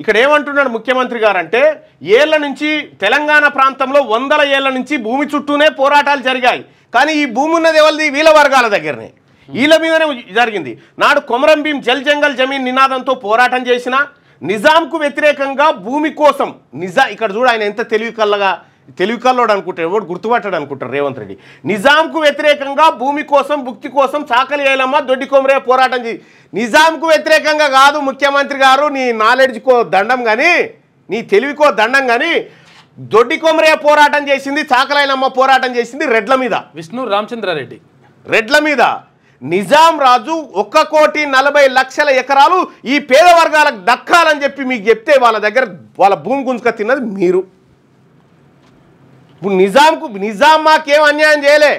ఇక్కడ ఏమంటున్నాడు ముఖ్యమంత్రి గారు అంటే ఏళ్ల నుంచి తెలంగాణ ప్రాంతంలో 100 ఏళ్ల నుంచి భూమి చుట్టూనే పోరాటాలు జరిగాయి. కానీ ఈ భూమి ఉన్నది ఎవరిది? వీళ్ళ వర్గాల దగ్గరనే, వీళ్ళ మీదనే జరిగింది. నాడు కొమరం భీం జల్ జంగల్ జమీన్ నినాదంతో పోరాటం చేసిన నిజాంకు వ్యతిరేకంగా భూమి కోసం ఇక్కడ చూడు ఆయన ఎంత తెలివి కల్లోడు అనుకుంటారు, ఎవడు గుర్తుపట్టాడు అనుకుంటారు రేవంత్ రెడ్డి. నిజాంకు వ్యతిరేకంగా భూమి కోసం భుక్తి కోసం చాకలి ఏలమ్మ దొడ్డి కొమరయ్య పోరాటం చేసి నిజాంకు వ్యతిరేకంగా కాదు ముఖ్యమంత్రి గారు, నీ నాలెడ్జ్కో దండం కానీ నీ తెలివికో దండం కానీ దొడ్డి కొమరయ్య పోరాటం చేసింది, చాకలైనమ్మ పోరాటం చేసింది రెడ్ల మీద, విష్ణు రామచంద్రారెడ్డి రెడ్ల మీద. నిజాం రాజు 1,40,00,000 ఎకరాలు ఈ పేద వర్గాలకు దక్కాలని చెప్పి మీకు చెప్తే వాళ్ళ దగ్గర వాళ్ళ భూమి గుంజుక తిన్నది మీరు. ఇప్పుడు నిజాం మాకేం అన్యాయం చేయలే,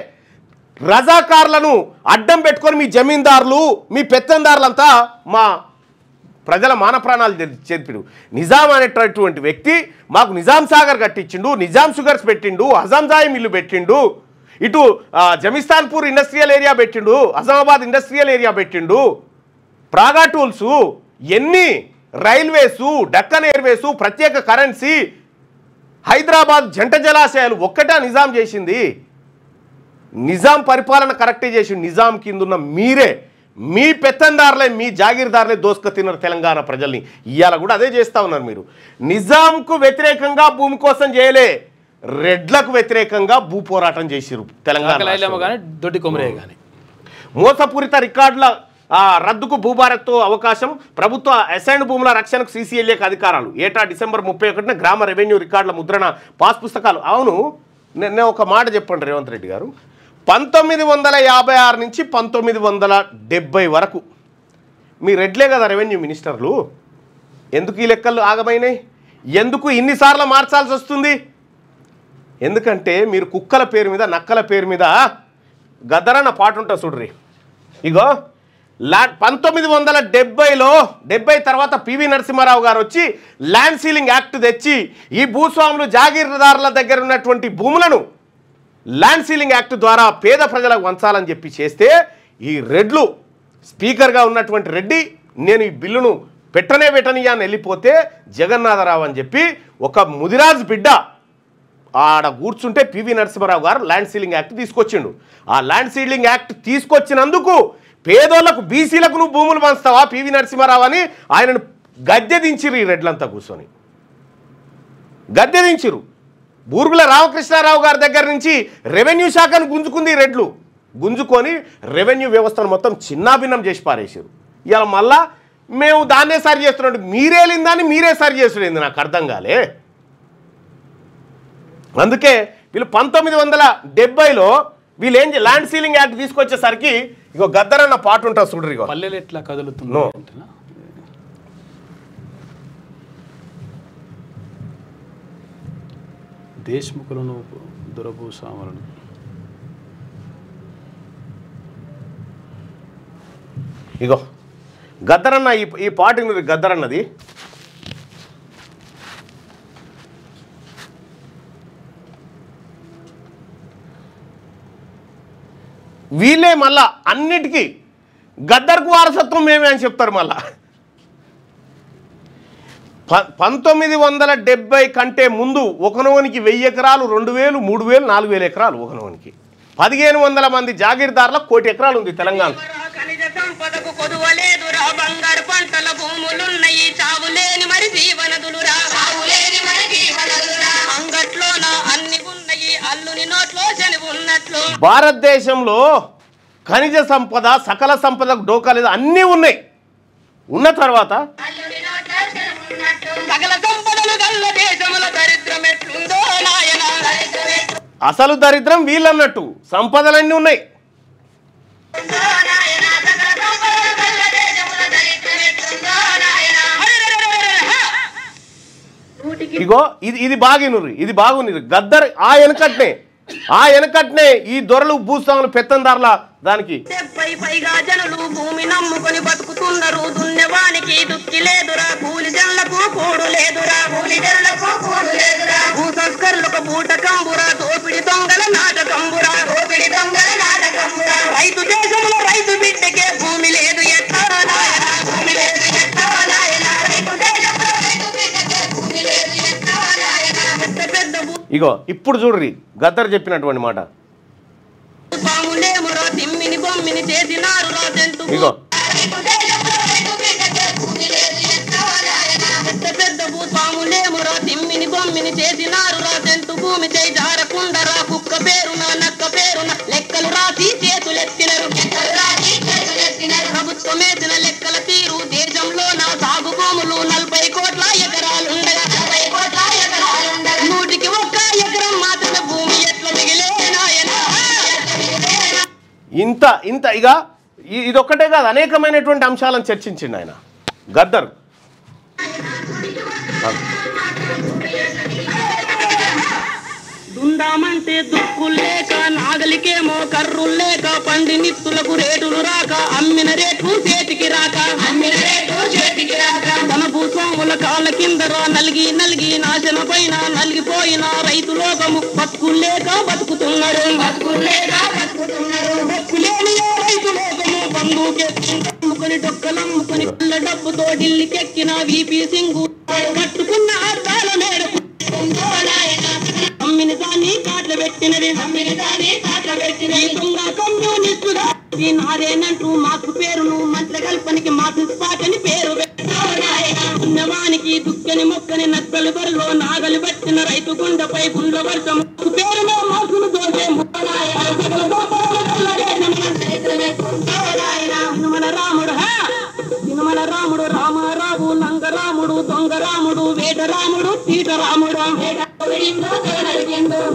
రజాకార్లను అడ్డం పెట్టుకొని మీ జమీందారులు మీ పెత్తందారులంతా మా ప్రజల మాన ప్రాణాలు చెప్పిడు. నిజాం అనేటటువంటి వ్యక్తి మాకు నిజాం సాగర్ కట్టించిండు, నిజాం షుగర్స్ పెట్టిండు, హజంజాయి మిల్లు పెట్టిండు, ఇటు జమిస్తాన్పూర్ ఇండస్ట్రియల్ ఏరియా పెట్టిండు, అజామాబాద్ ఇండస్ట్రియల్ ఏరియా పెట్టిండు, ప్రాగా టూల్స్, ఎన్ని రైల్వేసు, డక్కన్ ఎయిర్వేసు, ప్రత్యేక కరెన్సీ, హైదరాబాద్ జంట జలాశయాలు ఒక్కటే నిజాం చేసింది. నిజాం పరిపాలన కరెక్టే చేసిండు. నిజాం కిందున్న మీరే మీ పెత్తందారులే మీ జాగీర్దారులే దోసుక తిన్నారు తెలంగాణ ప్రజల్ని. ఇవాళ కూడా అదే చేస్తూ ఉన్నారు మీరు. నిజాంకు వ్యతిరేకంగా భూమి కోసం చేయలే, రెడ్లకు వ్యతిరేకంగా భూ పోరాటం చేసిరు తెలంగాణ. దొడ్డి కొమరయ్య కానీ మోసపూరిత రికార్డుల రద్దుకు భూభారత్తో అవకాశం, ప్రభుత్వ అసైన్డ్ భూముల రక్షణకు CCLAకు అధికారాలు. ఏటా డిసెంబర్ 31న గ్రామ రెవెన్యూ రికార్డుల ముద్రణ పాస్ పుస్తకాలు. అవును, నేను ఒక మాట చెప్పండి రేవంత్ రెడ్డి గారు, 1956 నుంచి 1970 వరకు మీ రెడ్లే కదా రెవెన్యూ మినిస్టర్లు. ఎందుకు ఈ లెక్కలు ఆగమైనాయి? ఎందుకు ఇన్నిసార్లు మార్చాల్సి వస్తుంది? ఎందుకంటే మీరు కుక్కల పేరు మీద నక్కల పేరు మీద గద్దరన్న పాట ఉంటా చూడ్రి. ఇగో 1970లో 70 తర్వాత PV నరసింహారావు గారు వచ్చి ల్యాండ్ సీలింగ్ యాక్ట్ తెచ్చి ఈ భూస్వాములు జాగీర్దారుల దగ్గర ఉన్నటువంటి భూములను ల్యాండ్ సీలింగ్ యాక్ట్ ద్వారా పేద ప్రజలకు వంచాలని చెప్పి చేస్తే ఈ రెడ్లు స్పీకర్గా ఉన్నటువంటి రెడ్డి నేను ఈ బిల్లును పెట్టనియా అని వెళ్ళిపోతే జగన్నాథరావు అని చెప్పి ఒక ముదిరాజు బిడ్డ ఆడ కూర్చుంటే PV నరసింహారావు గారు ల్యాండ్ సీలింగ్ యాక్ట్ తీసుకొచ్చిండు. ఆ ల్యాండ్ సీలింగ్ యాక్ట్ తీసుకొచ్చినందుకు పేదోళ్లకు బీసీలకు నువ్వు భూములు పంచుతావా PV నరసింహారావు అని ఆయనను గద్దె దించిరు. ఈ రెడ్లంతా కూర్చొని గద్దె దించిరు. బూరుగుల రామకృష్ణారావు గారి దగ్గర నుంచి రెవెన్యూ శాఖను గుంజుకుంది ఈ రెడ్లు. గుంజుకొని రెవెన్యూ వ్యవస్థను మొత్తం చిన్నాభిన్నం చేసి పారేసారు. ఇలా మళ్ళా మేము దాన్నే సరి చేస్తున్నాం. మీరేలిందాన్ని మీరే సరి చేస్తుండేది నాకు అర్థం కాలే. అందుకే వీళ్ళు 1970లో వీళ్ళు ఏం ల్యాండ్ సీలింగ్ యాక్ట్ తీసుకొచ్చేసరికి ఇగో గద్దరన్న పాట ఉంటుంది చూడరు. ఇగో పల్లెలు ఎట్లా కదులుతుందో దేశముఖులను దురభూషామలను ఇగో గద్దరన్న ఈ పాట గద్దరన్నది. వీళ్ళే మళ్ళా అన్నిటికీ గద్దర్కు వారసత్వం మేమే అని చెప్తారు. మళ్ళా 1970 కంటే ముందు ఒకనోనికి 1000 ఎకరాలు, 2000, 3000, 4000 ఎకరాలు ఒకనోనికి. 1500 మంది జాగీర్దారుల 1 కోటి ఎకరాలు ఉంది తెలంగాణ. భారతదేశంలో ఖనిజ సంపద సకల సంపదకు డోకా లేదు, అన్నీ ఉన్నాయి. ఉన్న తర్వాత అసలు దరిద్రం వీళ్ళన్నట్టు సంపదలన్నీ ఉన్నాయి. ఇగో ఇది బాగినురు, ఇది బాగునిరు. గద్దర్ ఆ వెనకట్నే ఈ దొరలు భూస్వాములు పెత్తందారుల దానికి పైగా జనులు భూమి నమ్ముకొని బతుకుతున్నారు. దున్నెవానికి దుక్కి లేదురా, కూలి జనులకు కూడు లేదురా, భూ సంస్కరణలకు బూటకంబురా, దోపిడి దొంగల నాటకంబురా, రైతు దేశంలో రైతు బిడ్డకే భూమి లేదు ఎట్లా నాయనా, భూమి లేదు ఎట్లా నాయనా, రైతు దేశంలో రైతు ఇగో ఇప్పుడు చూడ్రి గద్దర్ చెప్పినటువంటి మాట. ఇగో పెద్ద భూస్వాములేమురా తిమ్మిని బొమ్మిని చేసినారు రా సెంటు భూమి చేయి జారకుండరా కుక్క పేరున నక్క పేరున లెక్కలు రాసి చేతులెత్తినరు ప్రభుత్వం వేసిన లెక్కల తీరు దేశంలో నా సాగు భూములు 40 కోట్ల ఎకరాలుండగా 100కి 1 ఎకరం మాత్రమే భూమి ఎట్లా మిగిలేనాయనా. ఇంత ఇక ఇదొక్కటే కాదు, అనేకమైనటువంటి అంశాలను చర్చించిండు ఆయన గద్దర్. దుందామంటే దుక్కులు లేక నాగలికేమో కర్రులు లేక పండి నిత్తులకు రేటులు రాక అమ్మిన రేటు చేతికి రాక తన భూస్వాముల కాళ్ళ కిందరా నలిగి నాశన పైన నలిగిపోయిన రైతు లోకము బతుకులు లేక బతుకుతున్నారు బతుకులేని రైతు లోకము బంధువుకెత్తుకొని డొక్కలమ్ముకొని పిల్ల డబ్బుతో ఢిల్లీకెక్కిన వీపీ సింగు కట్టుకున్న అద్దాల మేరకు అమ్మిని దాన్ని కాట్ల పెట్టినది కమ్యూనిస్టుగా నాదేనంటూ మాకు పేరును మంత్ర కల్పనికి మార్క్సిస్ట్ పార్టీని పేరు ఉన్నవానికి దుక్కని మొక్కని నక్కలు బరిలో నాగలి పట్టిన రైతు గుండెపై గుండ్ల వర్షం పేరులో మార్కులు దోసే మన రాముడు రామారావు నంగరాముడు దొంగరాముడు వేటరాముడు తీటరాముడు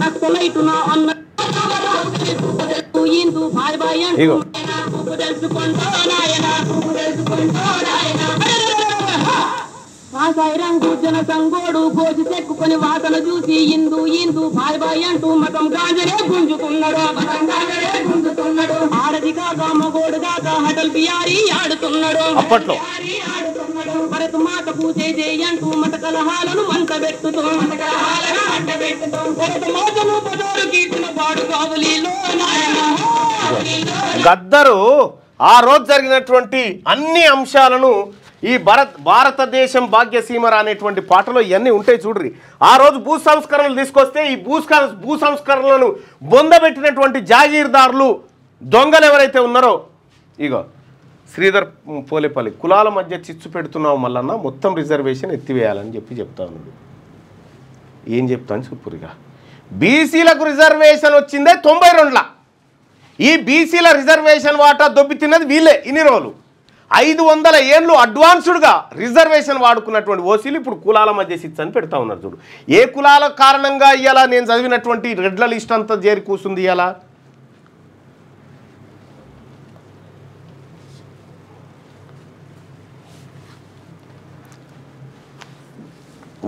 నక్కలైతున్న అన్న ఇందు బాయ్ బాయ్ ఇగో రంగు జన సంగోడు గోజి చెక్కుకొని వాసన చూసి ఇందు బాయ్ బాయ్ అంటూ మతం గాజరే గుంజుకున్నాడు ఆడది కాక మగోడు కాక హటల్ బియారి ఆడుతున్నాడు అప్పట్లో భరత్ మాత పూజ అంటూ మత కలహాలను మంట పెట్టుతూ భరత మాతను పదోరు కీర్తిన పాడు కావులీలో గద్దరు ఆ రోజు జరిగినటువంటి అన్ని అంశాలను ఈ భారతదేశం భాగ్యసీమర అనేటువంటి పాటలో ఇవన్నీ ఉంటాయి చూడ్రి. ఆ రోజు భూ సంస్కరణలు తీసుకొస్తే ఈ భూ సంస్కరణలను బొందబెట్టినటువంటి జాగీర్దారులు దొంగలు ఎవరైతే ఉన్నారో ఇగో శ్రీధర్ పోలేపల్లి కులాల మధ్య చిచ్చు పెడుతున్నావు మల్లన్న మొత్తం రిజర్వేషన్ ఎత్తివేయాలని చెప్తా ఉన్నాడు. ఏం చెప్తాను చూపురిగా బీసీలకు రిజర్వేషన్ వచ్చిందే 92ల. ఈ బీసీల రిజర్వేషన్ వాటా దొబ్బి తిన్నది వీళ్ళే. ఇన్ని రోజులు 500 ఏళ్ళు అడ్వాన్స్డ్గా రిజర్వేషన్ వాడుకున్నటువంటి ఓసీలు ఇప్పుడు కులాల మధ్య చిచ్చు అని పెడతా ఉన్నారు చూడు. ఏ కులాల కారణంగా ఇవాళ నేను చదివినటువంటి రెడ్ల లిస్ట్ అంతా చేరి కూర్చుంది ఇవాళ.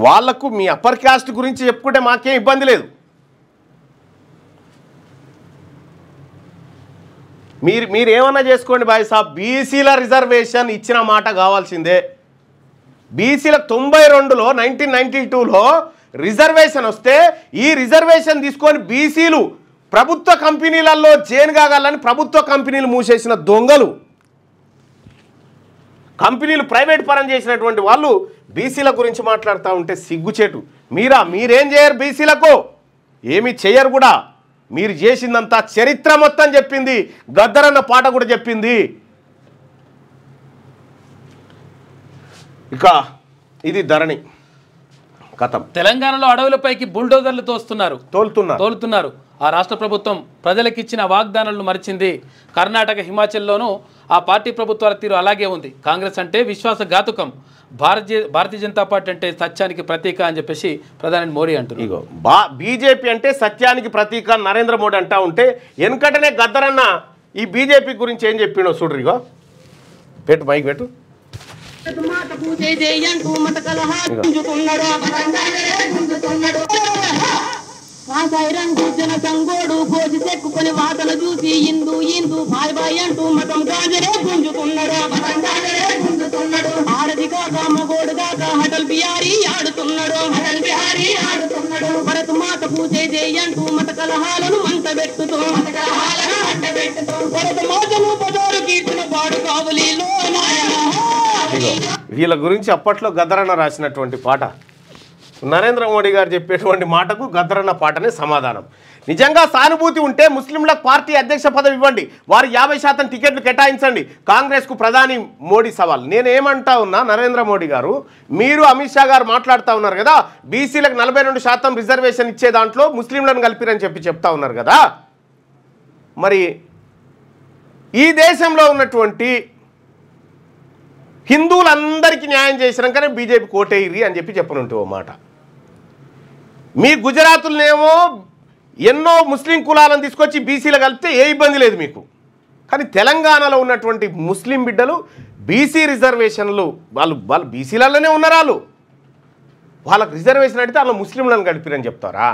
వాళ్లకు మీ అప్పర్ క్యాస్ట్ గురించి చెప్పుకుంటే మాకేం ఇబ్బంది లేదు. మీరు ఏమన్నా చేసుకోండి బాయ్ సాబ్, బీసీల రిజర్వేషన్ ఇచ్చిన మాట కావాల్సిందే. బీసీలకు 92లో 1992లో రిజర్వేషన్ వస్తే ఈ రిజర్వేషన్ తీసుకొని బీసీలు ప్రభుత్వ కంపెనీలలో జైన్ కాగాలని ప్రభుత్వ కంపెనీలు మూసేసిన దొంగలు, కంపెనీలు ప్రైవేట్ పరం చేసినటువంటి వాళ్ళు బీసీల గురించి మాట్లాడుతూ ఉంటే సిగ్గుచేటు. మీరేం చేయరు, బీసీలకు ఏమీ చేయరు కూడా. మీరు చేసిందంతా చరిత్ర మొత్తం చెప్పింది, గద్దరన్న పాట కూడా చెప్పింది. ఇక ఇది ధరణి కథం. తెలంగాణలో అడవులపైకి బుల్డోజర్లు తోలుతున్నారు. ఆ రాష్ట్ర ప్రభుత్వం ప్రజలకిచ్చిన వాగ్దానాలను మరిచింది. కర్ణాటక హిమాచల్లోనూ ఆ పార్టీ ప్రభుత్వాల తీరు అలాగే ఉంది. కాంగ్రెస్ అంటే విశ్వాసఘాతుకం, భారతీయ జనతా పార్టీ అంటే సత్యానికి ప్రతీక అని చెప్పేసి ప్రధాని మోడీ అంటున్నారు. ఇగో బీజేపీ అంటే సత్యానికి ప్రతీక నరేంద్ర మోడీ అంటా ఉంటే వెనుకటనే గద్దరన్న ఈ బీజేపీ గురించి ఏం చెప్పిండో చూడ్రు. ఇగో పెట్టు, మైక్ పెట్టు. సంగోడు గోజి చెక్కుకొని వాసన చూసి ఇందు బాయ్ బాయ్ అంటూ మతం గాజరే గుంజుతున్నాడు ఆడది కాక మగోడు కాక హటల్ బిహారీ ఆడుతున్నాడు భరత్ మాత పూజ అంటూ మత కలహాలను మంట పెట్టుతూ భరత మాతను పదోరు కీర్తిన పాడు కావులీలో. వీళ్ళ గురించి అప్పట్లో గద్దరన్న రాసినటువంటి పాట నరేంద్ర మోడీ గారు చెప్పేటువంటి మాటకు గద్దరన్న పాటనే సమాధానం. నిజంగా సానుభూతి ఉంటే ముస్లింలకు పార్టీ అధ్యక్ష పదవి ఇవ్వండి, వారి 50% టికెట్లు కేటాయించండి. కాంగ్రెస్కు ప్రధాని మోడీ సవాల్. నేనేమంటా ఉన్నా, నరేంద్ర మోడీ గారు, మీరు అమిత్ షా గారు మాట్లాడుతూ ఉన్నారు కదా, బీసీలకు 42% రిజర్వేషన్ ఇచ్చే దాంట్లో ముస్లింలను కలిపిరని చెప్తా ఉన్నారు కదా. మరి ఈ దేశంలో ఉన్నటువంటి హిందువులందరికీ న్యాయం చేసినాకనే బీజేపీ కోటేయిరి అని చెప్పనుంటే ఓ మాట. మీ గుజరాత్లోనేమో ఎన్నో ముస్లిం కులాలను తీసుకొచ్చి బీసీలు కలిపితే ఏ ఇబ్బంది లేదు మీకు. కానీ తెలంగాణలో ఉన్నటువంటి ముస్లిం బిడ్డలు బీసీ రిజర్వేషన్లు వాళ్ళు బీసీలలోనే ఉన్నారు. వాళ్ళకు రిజర్వేషన్ అడిగితే అలా ముస్లింలను గడిపిరని చెప్తారా?